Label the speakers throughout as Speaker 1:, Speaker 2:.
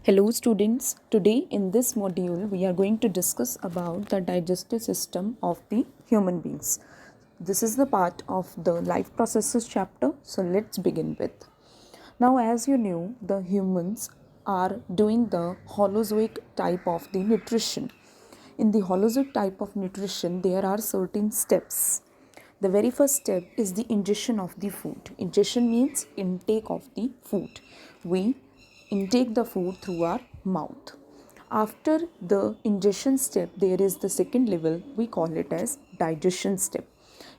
Speaker 1: Hello students, today in this module we are going to discuss about the digestive system of the human beings. This is the part of the life processes chapter, so let's begin with. Now as you know, the humans are doing the Holozoic type of the nutrition. In the Holozoic type of nutrition, there are certain steps. The very first step is the ingestion of the food. Ingestion means intake of the food. We intake the food through our mouth. After the ingestion step, there is the second level, we call it as digestion step.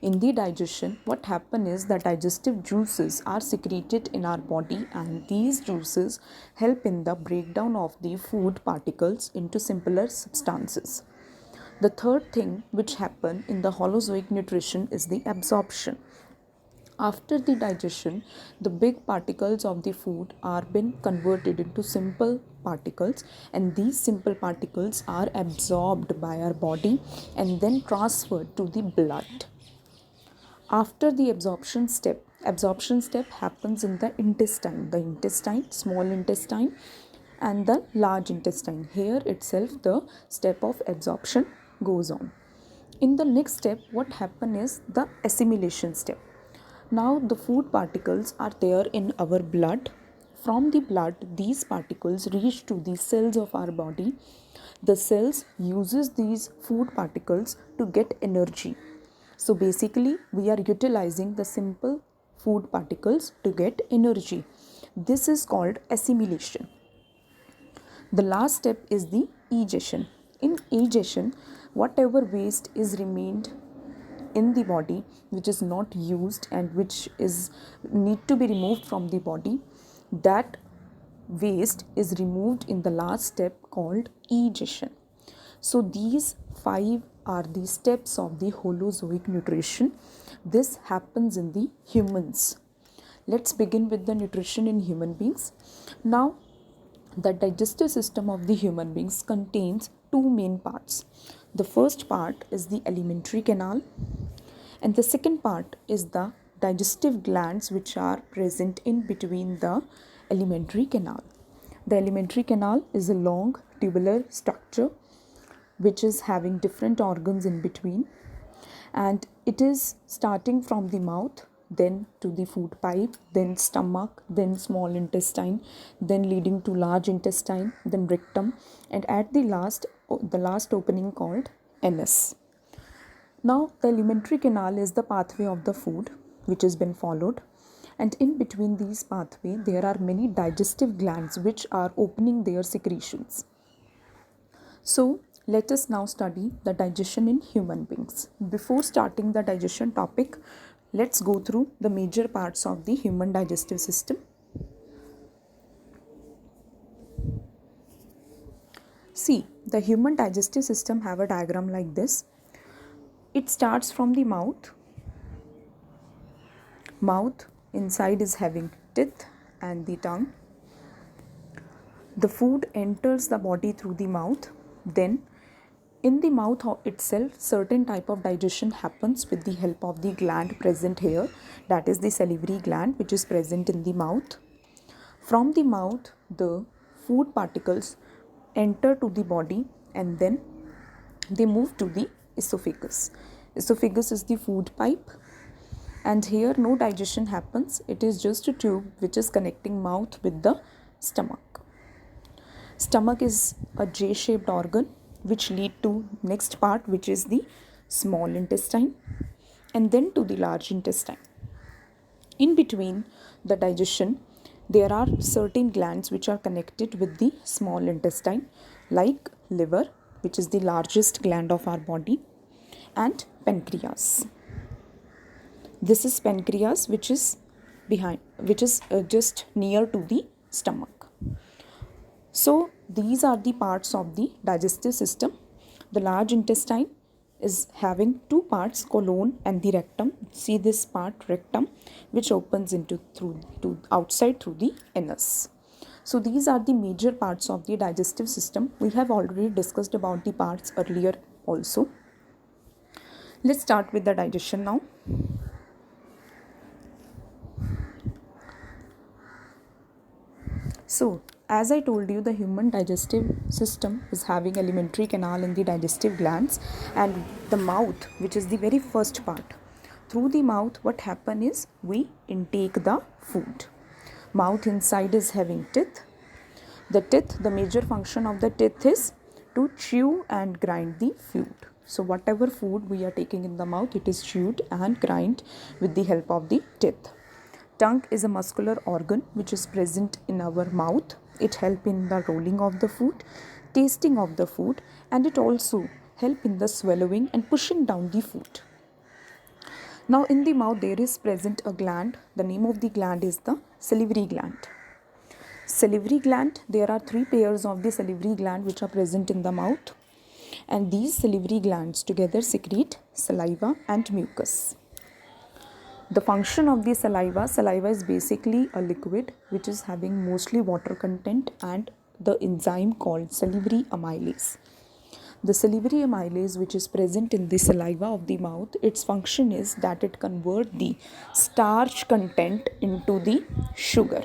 Speaker 1: In the digestion, what happens is the digestive juices are secreted in our body, and these juices help in the breakdown of the food particles into simpler substances. The third thing which happen in the Holozoic nutrition is the absorption. After the digestion, the big particles of the food are been converted into simple particles, and these simple particles are absorbed by our body and then transferred to the blood. After the absorption step happens in the intestine, small intestine and the large intestine. Here itself the step of absorption goes on. In the next step, what happens is the assimilation step. Now the food particles are there in our blood. From the blood, these particles reach to the cells of our body. The cells uses these food particles to get energy. So basically, we are utilizing the simple food particles to get energy. This is called assimilation. The last step is the egestion. In egestion, whatever waste is remained in the body which is not used and which is need to be removed from the body, that waste is removed in the last step called egestion. So these 5 are the steps of the Holozoic nutrition. This happens in the humans. Let's begin with the nutrition in human beings. Now, the digestive system of the human beings contains 2 main parts. The first part is the alimentary canal, and the second part is the digestive glands which are present in between the alimentary canal. The alimentary canal is a long tubular structure which is having different organs in between, and it is starting from the mouth, then to the food pipe, then stomach, then small intestine, then leading to large intestine, then rectum, and at the last opening called anus. Now the alimentary canal is the pathway of the food which has been followed, and in between these pathway there are many digestive glands which are opening their secretions. So let us now study the digestion in human beings. Before starting the digestion topic, let's go through the major parts of the human digestive system. See, the human digestive system have a diagram like this. It starts from the mouth. Mouth inside is having teeth and the tongue. The food enters the body through the mouth. Then in the mouth itself, certain type of digestion happens with the help of the gland present here, that is the salivary gland which is present in the mouth. From the mouth, the food particles enter to the body and then they move to the esophagus. Esophagus is the food pipe, and here no digestion happens. It is just a tube which is connecting mouth with the stomach. Stomach is a J-shaped organ which lead to next part, which is the small intestine, and then to the large intestine. In between the digestion, there are certain glands which are connected with the small intestine, like liver, which is the largest gland of our body, and pancreas. This is pancreas, which is just near to the stomach. So these are the parts of the digestive system. The large intestine is having 2 parts, colon and the rectum. See this part, rectum, which opens into to outside through the anus. So these are the major parts of the digestive system. We have already discussed about the parts earlier also. Let's start with the digestion now. So as I told you, the human digestive system is having alimentary canal and the digestive glands, and the mouth, which is the very first part. Through the mouth, what happen is we intake the food. Mouth inside is having teeth. The teeth, the major function of the teeth is to chew and grind the food. So whatever food we are taking in the mouth, it is chewed and grind with the help of the teeth. Tongue is a muscular organ which is present in our mouth. It helps in the rolling of the food, tasting of the food, and it also helps in the swallowing and pushing down the food. Now in the mouth there is present a gland. The name of the gland is the salivary gland. Salivary gland, there are 3 pairs of the salivary gland which are present in the mouth, and these salivary glands together secrete saliva and mucus. The function of the saliva is basically a liquid which is having mostly water content and the enzyme called salivary amylase. The salivary amylase, which is present in the saliva of the mouth, its function is that it converts the starch content into the sugar.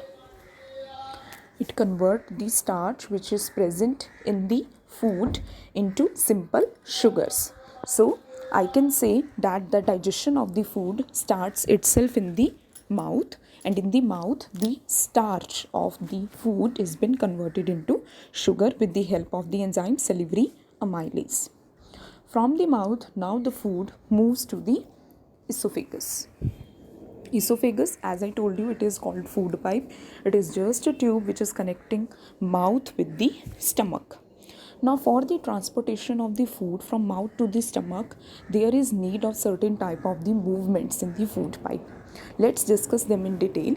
Speaker 1: It converts the starch which is present in the food into simple sugars. So I can say that the digestion of the food starts itself in the mouth, and in the mouth the starch of the food is been converted into sugar with the help of the enzyme salivary amylase. From the mouth, now the food moves to the esophagus. Esophagus, as I told you, it is called food pipe. It is just a tube which is connecting mouth with the stomach. Now for the transportation of the food from mouth to the stomach, there is need of certain type of the movements in the food pipe. Let's discuss them in detail.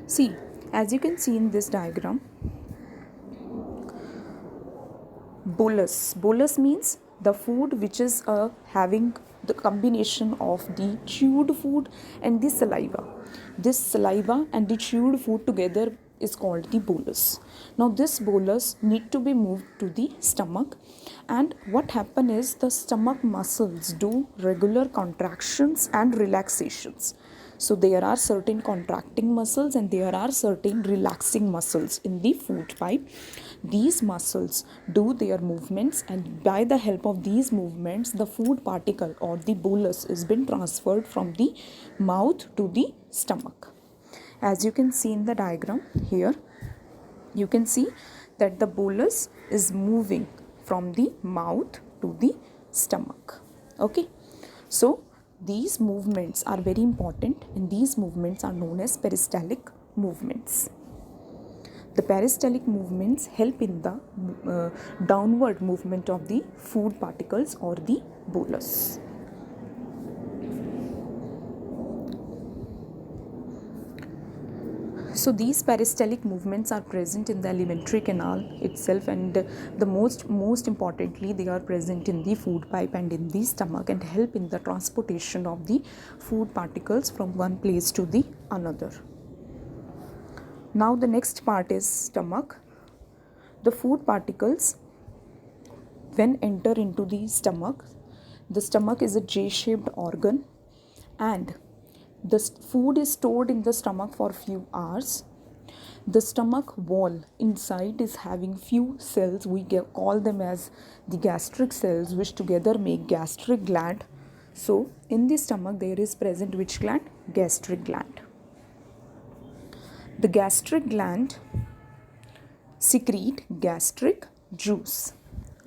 Speaker 1: See, as you can see in this diagram, bolus means the food which is having the combination of the chewed food and the saliva. This saliva and the chewed food together is called the bolus. Now this bolus need to be moved to the stomach, and what happen is the stomach muscles do regular contractions and relaxations. So there are certain contracting muscles and there are certain relaxing muscles in the food pipe. These muscles do their movements, and by the help of these movements, the food particle or the bolus is been transferred from the mouth to the stomach. As you can see in the diagram here, you can see that the bolus is moving from the mouth to the stomach. Okay, so these movements are very important, and these movements are known as peristaltic movements. The peristaltic movements help in the downward movement of the food particles or the bolus. So these peristaltic movements are present in the alimentary canal itself, and the most importantly, they are present in the food pipe and in the stomach, and help in the transportation of the food particles from one place to the another. Now the next part is stomach. The food particles, when enter into the stomach is a J-shaped organ, and the food is stored in the stomach for few hours. The stomach wall inside is having few cells. We call them as the gastric cells, which together make gastric gland. So in the stomach there is present which gland? Gastric gland. The gastric gland secrete gastric juice.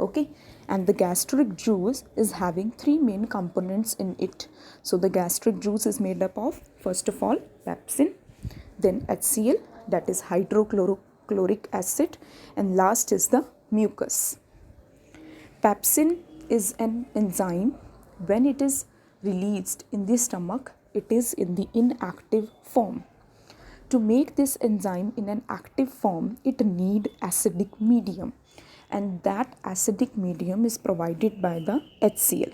Speaker 1: Okay, and the gastric juice is having 3 main components in it. So the gastric juice is made up of, first of all, pepsin, then HCl, that is hydrochloric acid, and last is the mucus. Pepsin is an enzyme. When it is released in the stomach, it is in the inactive form. To make this enzyme in an active form, it needs acidic medium, and that acidic medium is provided by the HCl.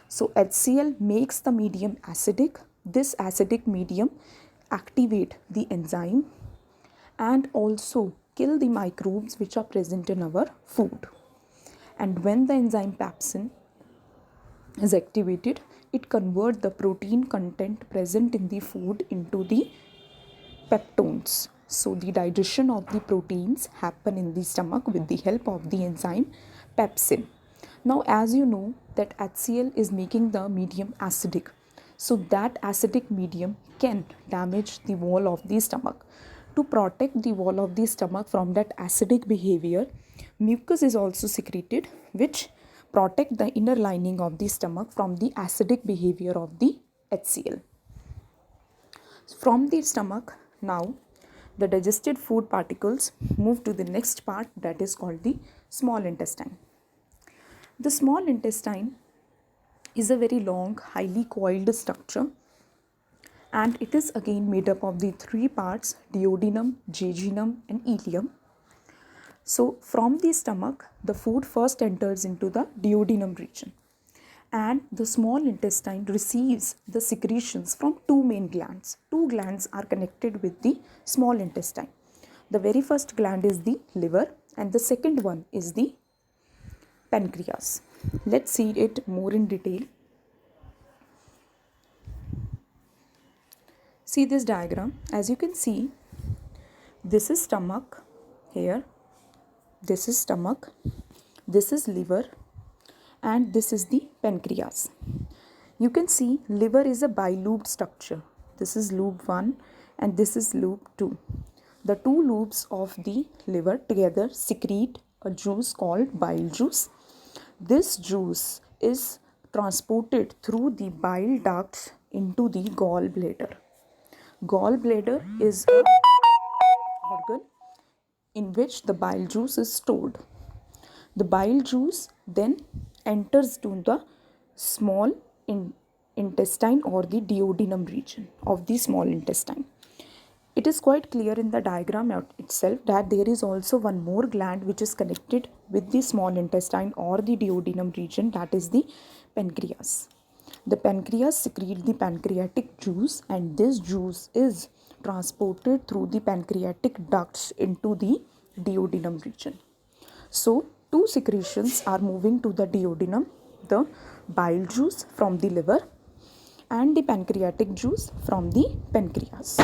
Speaker 1: So HCl makes the medium acidic. This acidic medium activate the enzyme and also kill the microbes which are present in our food. And when the enzyme pepsin is activated, it converts the protein content present in the food into the peptones. So the digestion of the proteins happen in the stomach with the help of the enzyme pepsin. Now, as you know that HCl is making the medium acidic. So that acidic medium can damage the wall of the stomach. To protect the wall of the stomach from that acidic behavior, mucus is also secreted, which protect the inner lining of the stomach from the acidic behavior of the HCl. From the stomach, now the digested food particles move to the next part, that is called the small intestine. The small intestine is a very long, highly coiled structure, and it is again made up of the three parts: duodenum, jejunum, and ileum. So from the stomach, the food first enters into the duodenum region, and the small intestine receives the secretions from two main glands. Two glands are connected with the small intestine. The very first gland is the liver, and the second one is the pancreas. Let's see it more in detail. See this diagram. As you can see, this is stomach here, this is stomach, this is liver, and this is the pancreas. You can see liver is a bilobed structure. This is lobe 1 and this is lobe 2. The two lobes of the liver together secrete a juice called bile juice. This juice is transported through the bile ducts into the gallbladder. Gallbladder is an organ in which the bile juice is stored. The bile juice then enters to the small intestine or the duodenum region of the small intestine. It is quite clear in the diagram itself that there is also one more gland which is connected with the small intestine or the duodenum region, that is the pancreas. The pancreas secretes the pancreatic juice, and this juice is transported through the pancreatic ducts into the duodenum region. So, two secretions are moving to the duodenum: the bile juice from the liver and the pancreatic juice from the pancreas.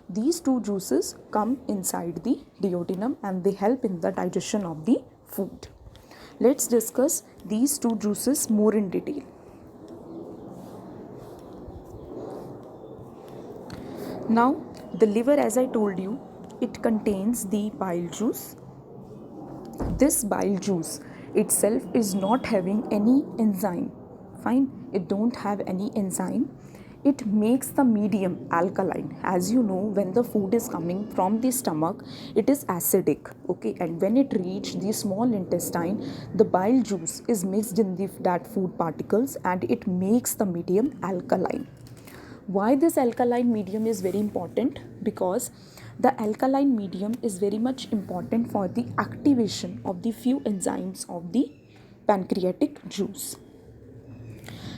Speaker 1: These two juices come inside the duodenum and they help in the digestion of the food. Let's discuss these two juices more in detail. Now, the liver, as I told you, it contains the bile juice. This bile juice itself is not having any enzyme. Fine, it don't have any enzyme. It makes the medium alkaline. As you know, when the food is coming from the stomach, it is acidic, okay, and when it reaches the small intestine, the bile juice is mixed in that food particles and it makes the medium alkaline. Why this alkaline medium is very important? Because the alkaline medium is very much important for the activation of the few enzymes of the pancreatic juice.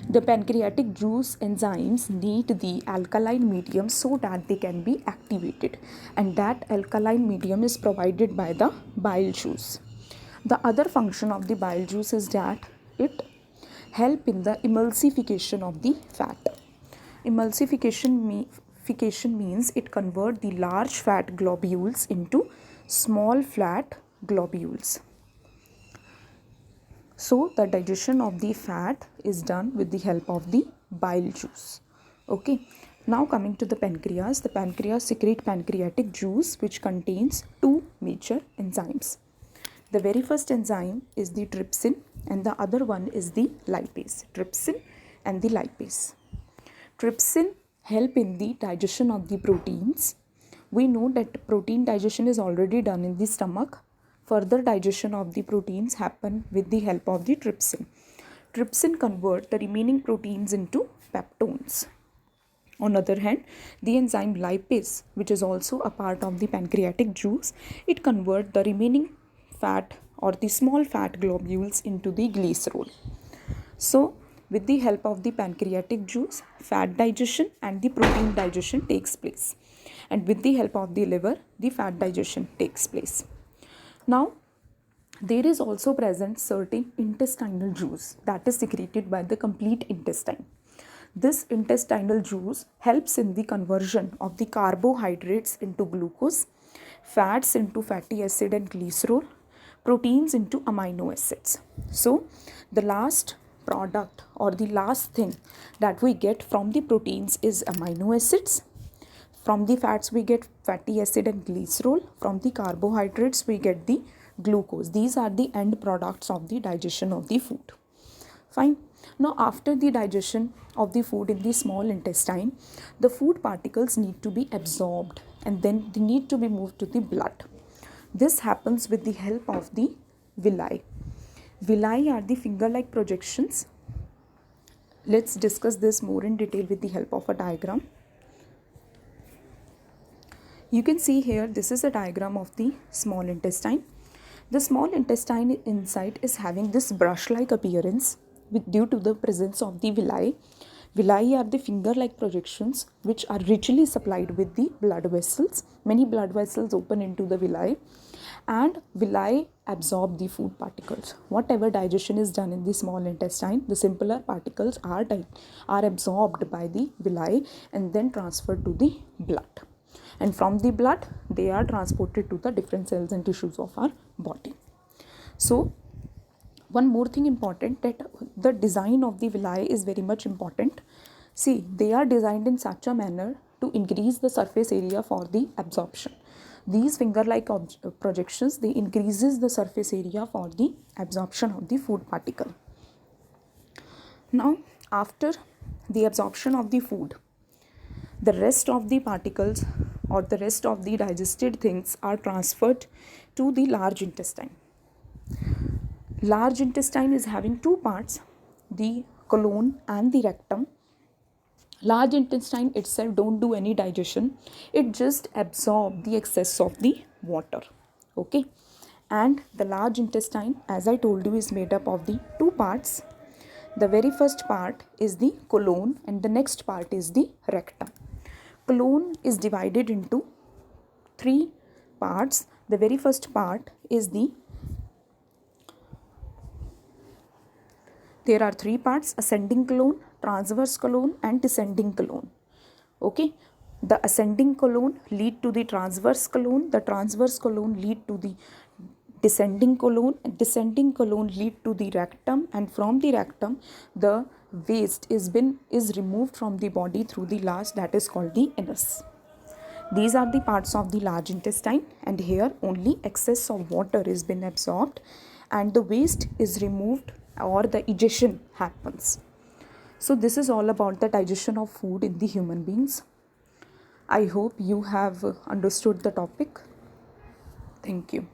Speaker 1: The pancreatic juice enzymes need the alkaline medium so that they can be activated, and that alkaline medium is provided by the bile juice. The other function of the bile juice is that it helps in the emulsification of the fat. Emulsification means it converts the large fat globules into small fat globules. So the digestion of the fat is done with the help of the bile juice. Okay. Now coming to the pancreas secretes pancreatic juice which contains two major enzymes. The very first enzyme is the trypsin and the other one is the lipase. Trypsin and the lipase. Trypsin help in the digestion of the proteins. We know that protein digestion is already done in the stomach. Further digestion of the proteins happen with the help of the trypsin. Trypsin converts the remaining proteins into peptones. On the other hand, the enzyme lipase, which is also a part of the pancreatic juice, it converts the remaining fat or the small fat globules into the glycerol. So, with the help of the pancreatic juice, fat digestion and the protein digestion takes place. And with the help of the liver, the fat digestion takes place. Now, there is also present certain intestinal juice that is secreted by the complete intestine. This intestinal juice helps in the conversion of the carbohydrates into glucose, fats into fatty acid and glycerol, proteins into amino acids. So, the last product or the last thing that we get from the proteins is amino acids. From the fats, we get fatty acid and glycerol. From the carbohydrates, we get the glucose. These are the end products of the digestion of the food. Fine. Now, after the digestion of the food in the small intestine, the food particles need to be absorbed and then they need to be moved to the blood. This happens with the help of the villi. Villi are the finger-like projections. Let's discuss this more in detail with the help of a diagram. You can see here, this is a diagram of the small intestine. The small intestine inside is having this brush-like appearance due to the presence of the villi. Villi are the finger-like projections which are richly supplied with the blood vessels. Many blood vessels open into the villi, and villi absorb the food particles. Whatever digestion is done in the small intestine, the simpler particles are absorbed by the villi and then transferred to the blood. And from the blood, they are transported to the different cells and tissues of our body. So, one more thing important, that the design of the villi is very much important. See, they are designed in such a manner to increase the surface area for the absorption. These finger-like projections, they increases the surface area for the absorption of the food particle. Now, after the absorption of the food, the rest of the particles or the rest of the digested things are transferred to the large intestine. Large intestine is having two parts, the colon and the rectum. Large intestine itself don't do any digestion. It just absorbs the excess of the water. Okay. And the large intestine, as I told you, is made up of the two parts. The very first part is the colon and the next part is the rectum. Colon is divided into three parts. The very first part is there are three parts: ascending colon, transverse colon and descending colon. Okay. The ascending colon lead to the transverse colon, the transverse colon lead to the descending colon, and descending colon lead to the rectum, and from the rectum the waste is removed from the body through the large, that is called the anus. These are the parts of the large intestine, and here only excess of water is been absorbed and the waste is removed or the egestion happens. So this is all about the digestion of food in the human beings. I hope you have understood the topic. Thank you.